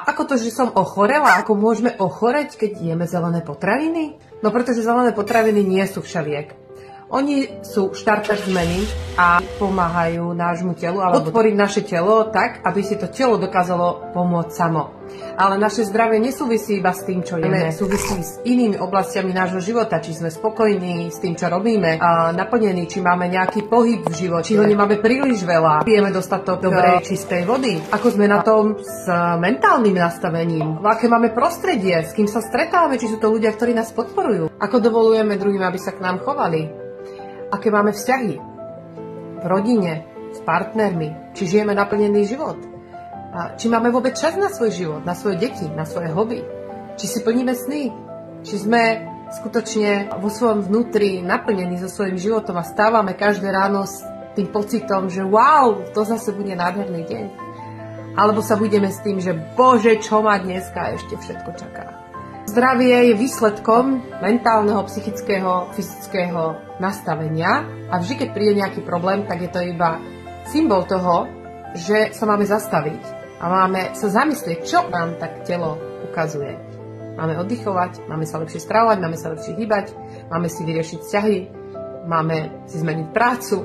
Ako to, že som ochorela? Ako môžeme ochoreť, keď jeme zelené potraviny? No pretože zelené potraviny nie sú všeliek. Oni sú štarter zmeny a pomáhajú nášmu telu, alebo podporiť naše telo tak, aby si to telo dokázalo pomôcť samo. Ale naše zdravie nesúvisí iba s tým, čo jeme, súvisí s inými oblastiami nášho života, či sme spokojní s tým, čo robíme, a naplnení, či máme nejaký pohyb v živote, či ho nemáme príliš veľa, pijeme dostatok dobrej, čistej vody, ako sme na tom s mentálnym nastavením, aké máme prostredie, s kým sa stretávame, či sú to ľudia, ktorí nás podporujú, ako dovolujeme druhým, aby sa k nám chovali, aké máme vzťahy v rodine, s partnermi, či žijeme naplnený život. A či máme vôbec čas na svoj život, na svoje deti, na svoje hobby? Či si plníme sny? Či sme skutočne vo svojom vnútri naplnení so svojím životom a stávame každé ráno s tým pocitom, že wow, to zase bude nádherný deň? Alebo sa budeme s tým, že bože, čo ma dneska ešte všetko čaká? Zdravie je výsledkom mentálneho, psychického, fyzického nastavenia a vždy, keď príde nejaký problém, tak je to iba symbol toho, že sa máme zastaviť. A máme sa zamyslieť, čo nám tak telo ukazuje. Máme oddychovať, máme sa lepšie stravovať, máme sa lepšie hýbať, máme si vyriešiť vzťahy, máme si zmeniť prácu.